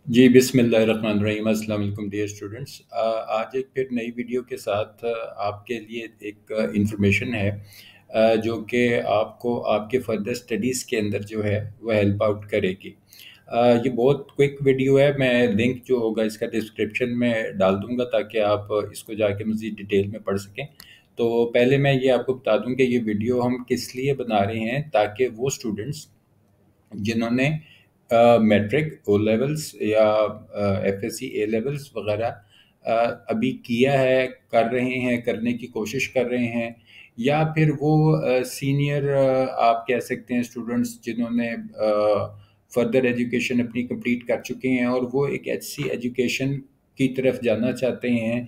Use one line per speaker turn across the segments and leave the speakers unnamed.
जी, बिस्मिल्लाहिर्रहमानिर्रहीम। अस्सलाम वालेकुम डियर स्टूडेंट्स। आज एक फिर नई वीडियो के साथ आपके लिए एक इन्फॉर्मेशन है जो कि आपको आपके फर्दर स्टडीज़ के अंदर जो है वो हेल्प आउट करेगी। ये बहुत क्विक वीडियो है। मैं लिंक जो होगा इसका डिस्क्रिप्शन में डाल दूँगा ताकि आप इसको जाके मज़ीद डिटेल में पढ़ सकें। तो पहले मैं ये आपको बता दूँ कि ये वीडियो हम किस लिए बना रहे हैं, ताकि वो स्टूडेंट्स जिन्होंने मैट्रिक ओ लेवल्स या एफएससी ए लेवल्स वगैरह अभी किया है, कर रहे हैं, करने की कोशिश कर रहे हैं, या फिर वो सीनियर आप कह सकते हैं स्टूडेंट्स जिन्होंने फर्दर एजुकेशन अपनी कंप्लीट कर चुके हैं और वो एक अच्छी एजुकेशन की तरफ जाना चाहते हैं,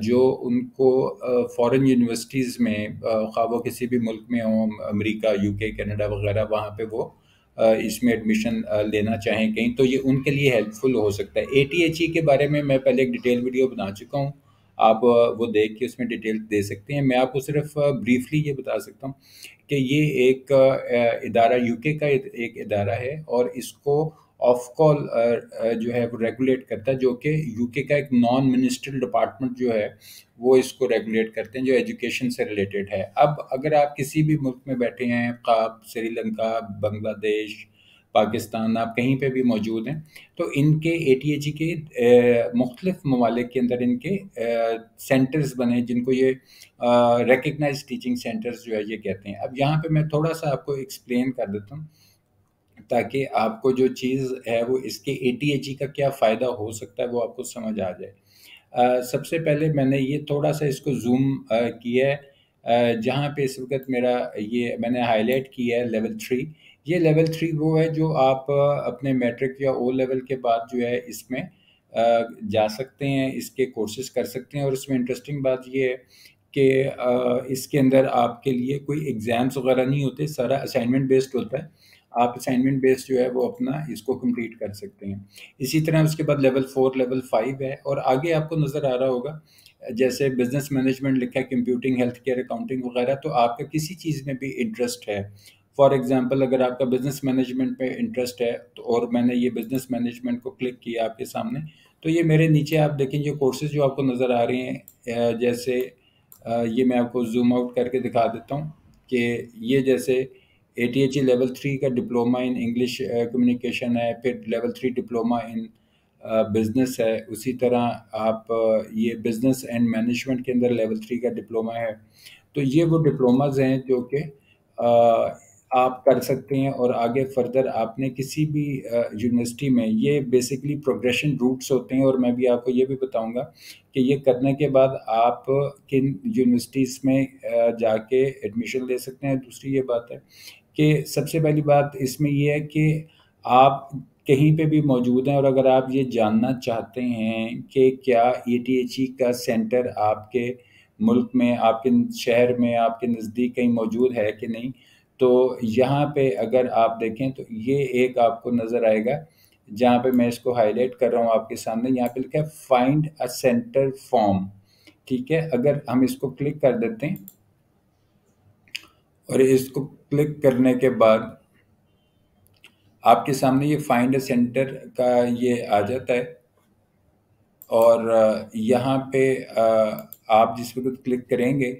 जो उनको फॉरेन यूनिवर्सिटीज़ में ख़्वाह वो किसी भी मुल्क में हों, अमेरिका, यूके, कनाडा वगैरह, वहाँ पे वो इसमें एडमिशन लेना चाहें कहीं, तो ये उनके लिए हेल्पफुल हो सकता है। एटीएचई के बारे में मैं पहले एक डिटेल वीडियो बना चुका हूँ। आप वो देख के उसमें डिटेल दे सकते हैं। मैं आपको सिर्फ ब्रीफली ये बता सकता हूँ कि ये एक इदारा यूके का एक इदारा है और इसको ऑफ कॉल जो है वो रेगुलेट करता है, जो कि यूके का एक नॉन मिनिस्ट्रियल डिपार्टमेंट जो है वो इसको रेगुलेट करते हैं, जो एजुकेशन से रिलेटेड है। अब अगर आप किसी भी मुल्क में बैठे हैं, आप श्रीलंका, बांग्लादेश, पाकिस्तान, आप कहीं पे भी मौजूद हैं, तो इनके एटीएची के मुख्तलिफ ममालिक के अंदर इनके सेंटर्स बने, जिनको ये रिकग्नाइज टीचिंग सेंटर्स जो है ये कहते हैं। अब यहाँ पे मैं थोड़ा सा आपको एक्सप्लेन कर देता हूँ ताकि आपको जो चीज़ है वो इसके एटीएची का क्या फ़ायदा हो सकता है वो आपको समझ आ जाए। सबसे पहले मैंने ये थोड़ा-सा इसको ज़ूम किया है, जहाँ पे इस वक़्त मेरा ये मैंने हाइलाइट किया है लेवल 3। ये लेवल 3 वो है जो आप अपने मैट्रिक या ओ लेवल के बाद जो है इसमें जा सकते हैं, इसके कोर्सेज़ कर सकते हैं। और इसमें इंटरेस्टिंग बात ये है कि इसके अंदर आपके लिए कोई एग्ज़ाम्स वग़ैरह नहीं होते, सारा असाइनमेंट बेस्ड होता है। आप असाइनमेंट बेस्ड जो है वो अपना इसको कंप्लीट कर सकते हैं। इसी तरह उसके बाद लेवल 4, लेवल 5 है, और आगे आपको नज़र आ रहा होगा जैसे बिज़नेस मैनेजमेंट लिखा है, कंप्यूटिंग, हेल्थ केयर, अकाउंटिंग वगैरह। तो आपका किसी चीज़ में भी इंटरेस्ट है, फॉर एग्ज़ाम्पल अगर आपका बिज़नेस मैनेजमेंट में इंटरेस्ट है, तो और मैंने ये बिज़नेस मैनेजमेंट को क्लिक किया आपके सामने, तो ये मेरे नीचे आप देखें जो कोर्सेज़ जो आपको नज़र आ रहे हैं, जैसे ये मैं आपको ज़ूम आउट करके दिखा देता हूँ कि ये जैसे एटीएची लेवल 3 का डिप्लोमा इन इंग्लिश कम्युनिकेशन है, फिर लेवल 3 डिप्लोमा इन बिज़नेस है। उसी तरह आप ये बिज़नेस एंड मैनेजमेंट के अंदर लेवल 3 का डिप्लोमा है। तो ये वो डिप्लोमाज़ हैं जो कि आप कर सकते हैं, और आगे फर्दर आपने किसी भी यूनिवर्सिटी में, ये बेसिकली प्रोग्रेशन रूट्स होते हैं। और मैं भी आपको ये भी बताऊंगा कि ये करने के बाद आप किन यूनिवर्सिटीज़ में जाके एडमिशन ले सकते हैं। दूसरी ये बात है कि सबसे पहली बात इसमें ये है कि आप कहीं पे भी मौजूद हैं, और अगर आप ये जानना चाहते हैं कि क्या ईटीएचई का सेंटर आपके मुल्क में, आपके शहर में, आपके नज़दीक कहीं मौजूद है कि नहीं, तो यहाँ पे अगर आप देखें तो ये एक आपको नज़र आएगा, जहाँ पे मैं इसको हाईलाइट कर रहा हूँ आपके सामने। यहाँ पे लिखा है फाइंड अ सेंटर फॉर्म। ठीक है, अगर हम इसको क्लिक कर देते हैं और इसको क्लिक करने के बाद आपके सामने ये फाइंड अ सेंटर का ये आ जाता है। और यहाँ पे आप जिस वक्त क्लिक करेंगे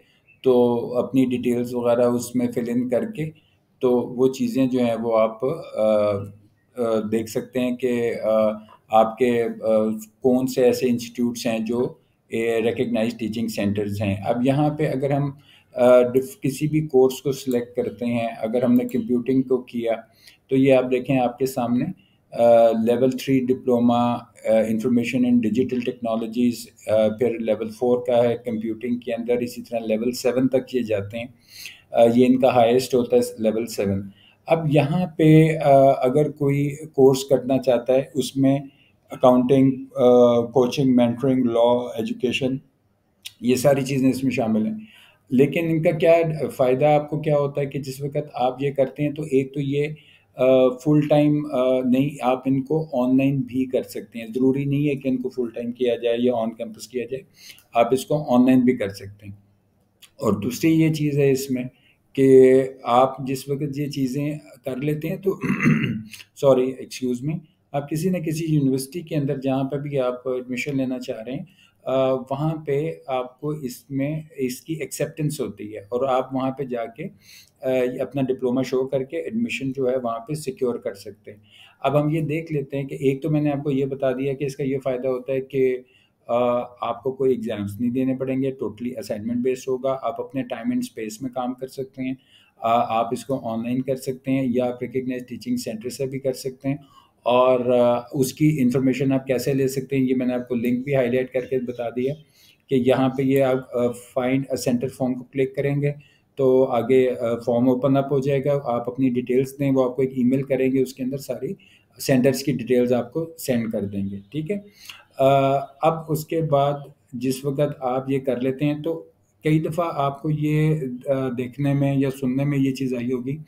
तो अपनी डिटेल्स वगैरह उसमें फिल इन करके, तो वो चीज़ें जो हैं वो आप देख सकते हैं कि आपके कौन से ऐसे इंस्टीट्यूट्स हैं जो रिकग्नाइज्ड टीचिंग सेंटर्स हैं। अब यहाँ पे अगर हम किसी भी कोर्स को सिलेक्ट करते हैं, अगर हमने कंप्यूटिंग को किया, तो ये आप देखें आपके सामने level 3 diploma information in digital technologies, फिर लेवल 4 का है कंप्यूटिंग के अंदर। इसी तरह लेवल 7 तक ये जाते हैं, ये इनका हाईएस्ट होता है लेवल 7। अब यहाँ पे अगर कोई कोर्स करना चाहता है, उसमें accounting, coaching, mentoring, law, education, ये सारी चीज़ें इसमें शामिल हैं। लेकिन इनका क्या फ़ायदा आपको क्या होता है कि जिस वक़्त आप ये करते हैं, तो एक तो ये फुल टाइम नहीं, आप इनको ऑनलाइन भी कर सकते हैं। ज़रूरी नहीं है कि इनको फुल टाइम किया जाए या ऑन कैंपस किया जाए, आप इसको ऑनलाइन भी कर सकते हैं। और दूसरी ये चीज़ है इसमें कि आप जिस वक़्त ये चीज़ें कर लेते हैं तो सॉरी, एक्सक्यूज़ मी, आप किसी न किसी यूनिवर्सिटी के अंदर जहाँ पर भी आप एडमिशन लेना चाह रहे हैं, वहाँ पे आपको इसमें इसकी एक्सेप्टेंस होती है और आप वहाँ पे जाके अपना डिप्लोमा शो करके एडमिशन जो है वहाँ पे सिक्योर कर सकते हैं। अब हम ये देख लेते हैं कि एक तो मैंने आपको ये बता दिया कि इसका ये फ़ायदा होता है कि आपको कोई एग्ज़ाम्स नहीं देने पड़ेंगे, टोटली असाइनमेंट बेस्ड होगा, आप अपने टाइम एंड स्पेस में काम कर सकते हैं। आप इसको ऑनलाइन कर सकते हैं या आप रिकग्नाइज्ड टीचिंग सेंटर से भी कर सकते हैं और उसकी इन्फॉर्मेशन आप कैसे ले सकते हैं, ये मैंने आपको लिंक भी हाईलाइट करके बता दिया कि यहाँ पे ये आप फाइंड अ सेंटर फॉर्म को क्लिक करेंगे तो आगे फॉर्म ओपन अप हो जाएगा। आप अपनी डिटेल्स दें, वो आपको एक ईमेल करेंगे, उसके अंदर सारी सेंटर्स की डिटेल्स आपको सेंड कर देंगे, ठीक है। अब उसके बाद जिस वक़्त आप ये कर लेते हैं तो कई दफ़ा आपको ये देखने में या सुनने में ये चीज़ आई होगी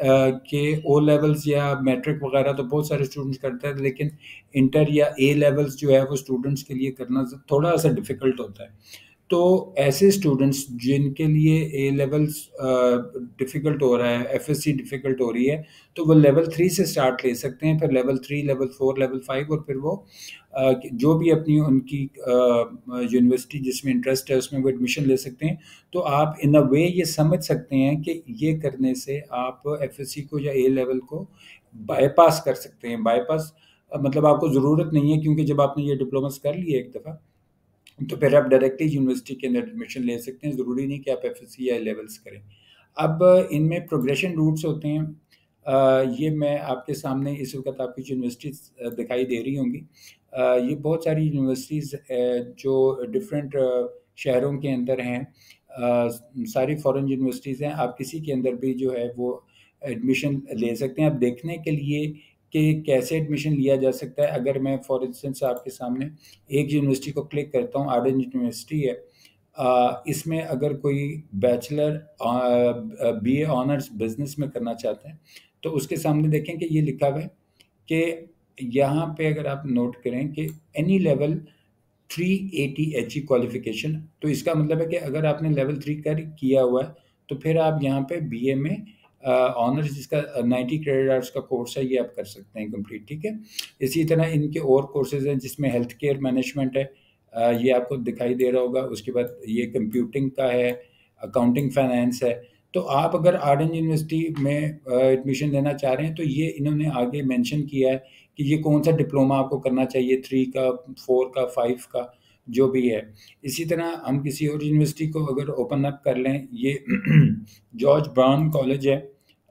कि ओ लेवल्स या मैट्रिक वगैरह तो बहुत सारे स्टूडेंट्स करते हैं, लेकिन इंटर या ए लेवल्स जो है वो स्टूडेंट्स के लिए करना थोड़ा सा डिफ़िकल्ट होता है। तो ऐसे स्टूडेंट्स जिनके लिए ए लेवल्स डिफ़िकल्ट हो रहा है, एफएससी डिफ़िकल्ट हो रही है, तो वो लेवल 3 से स्टार्ट ले सकते हैं, फिर लेवल 3, लेवल 4, लेवल 5 और फिर वो जो भी अपनी उनकी यूनिवर्सिटी जिसमें इंटरेस्ट है उसमें वो एडमिशन ले सकते हैं। तो आप इन अ वे ये समझ सकते हैं कि ये करने से आप एफएससी को या ए लेवल को बायपास कर सकते हैं। बायपास मतलब आपको ज़रूरत नहीं है, क्योंकि जब आपने ये डिप्लोमास कर लिए एक दफ़ा तो फिर आप डायरेक्टली यूनिवर्सिटी के अंदर एडमिशन ले सकते हैं, ज़रूरी नहीं कि आप एफएससी या लेवल्स करें। अब इनमें प्रोग्रेशन रूट्स होते हैं, ये मैं आपके सामने इस वक़्त आपकी यूनिवर्सिटीज़ दिखाई दे रही होंगी। ये बहुत सारी यूनिवर्सिटीज़ जो डिफरेंट शहरों के अंदर हैं, सारी फ़ॉरेन यूनिवर्सिटीज़ हैं, आप किसी के अंदर भी जो है वो एडमिशन ले सकते हैं। अब देखने के लिए कि कैसे एडमिशन लिया जा सकता है, अगर मैं फॉर इंस्टेंस आपके सामने एक यूनिवर्सिटी को क्लिक करता हूँ, आर्डन यूनिवर्सिटी है। इसमें अगर कोई बैचलर बीए ऑनर्स बिजनेस में करना चाहते हैं तो उसके सामने देखें कि ये लिखा हुआ है कि यहाँ पे अगर आप नोट करें कि एनी लेवल 380 एच क्वालिफिकेशन, तो इसका मतलब है कि अगर आपने लेवल 3 कर किया हुआ है तो फिर आप यहाँ पे बीए में ऑनर्स जिसका 90 क्रेडिट आवर्स का कोर्स है ये आप कर सकते हैं कंप्लीट, ठीक है। इसी तरह इनके और कोर्सेज हैं जिसमें हेल्थ केयर मैनेजमेंट है, ये आपको दिखाई दे रहा होगा। उसके बाद ये कंप्यूटिंग का है, अकाउंटिंग फाइनेंस है। तो आप अगर आर्डन यूनिवर्सिटी में एडमिशन लेना चाह रहे हैं तो ये इन्होंने आगे मेंशन किया है कि ये कौन सा डिप्लोमा आपको करना चाहिए, 3 का, 4 का, 5 का, जो भी है। इसी तरह हम किसी और यूनिवर्सिटी को अगर ओपन अप कर लें, ये जॉर्ज ब्राउन कॉलेज है,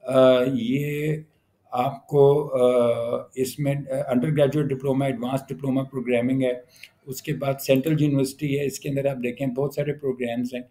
ये आपको इसमें under graduate diploma, advance diploma programming है। उसके बाद सेंट्रल यूनिवर्सिटी है, इसके अंदर आप देखें बहुत सारे प्रोग्राम्स हैं,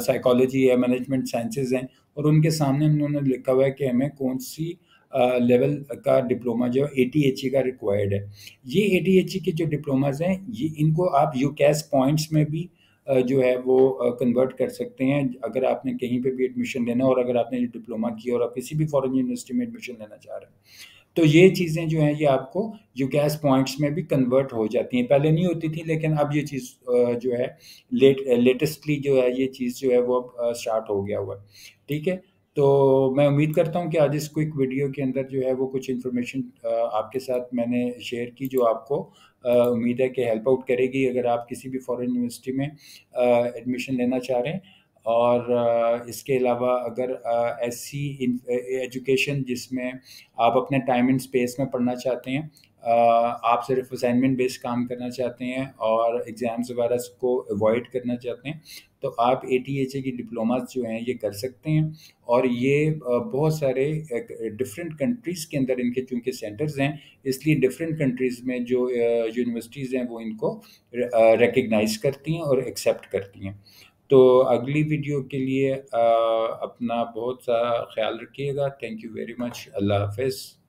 साइकोलॉजी है, मैनेजमेंट साइंसेज हैं, और उनके सामने उन्होंने लिखा हुआ है कि हमें कौन सी लेवल का डिप्लोमा जो एटीएचई का रिक्वायर्ड है। ये एटीएचई के जो डिप्लोमाज हैं ये इनको आप यूकैस पॉइंट्स में भी जो है वो कन्वर्ट कर सकते हैं अगर आपने कहीं पे भी एडमिशन लेना, और अगर आपने डिप्लोमा किया और आप किसी भी फॉरेन यूनिवर्सिटी में एडमिशन लेना चाह रहे हैं तो ये चीज़ें जो हैं ये आपको यूकैस पॉइंट्स में भी कन्वर्ट हो जाती हैं। पहले नहीं होती थी, लेकिन अब ये चीज़ जो है लेटेस्टली जो है ये चीज़ जो है वो अब स्टार्ट हो गया हुआ है, ठीक है। तो मैं उम्मीद करता हूँ कि आज इस क्विक वीडियो के अंदर जो है वो कुछ इन्फॉर्मेशन आपके साथ मैंने शेयर की जो आपको उम्मीद है कि हेल्प आउट करेगी अगर आप किसी भी फॉरेन यूनिवर्सिटी में एडमिशन लेना चाह रहे हैं। और इसके अलावा अगर ऐसी एजुकेशन जिसमें आप अपने टाइम एंड स्पेस में पढ़ना चाहते हैं, आप सिर्फ असाइनमेंट बेस्ड काम करना चाहते हैं और एग्ज़ाम्स वगैरह को अवॉइड करना चाहते हैं, तो आप एटीएचए की डिप्लोमास जो हैं ये कर सकते हैं। और ये बहुत सारे डिफरेंट कंट्रीज़ के अंदर इनके चूँकि सेंटर्स हैं, इसलिए डिफरेंट कंट्रीज़ में जो यूनिवर्सिटीज़ हैं वो इनको रिकग्नाइज़ करती हैं और एक्सेप्ट करती हैं। तो अगली वीडियो के लिए अपना बहुत सा ख्याल रखिएगा। Thank you very much. अल्लाह हाफ़िज़।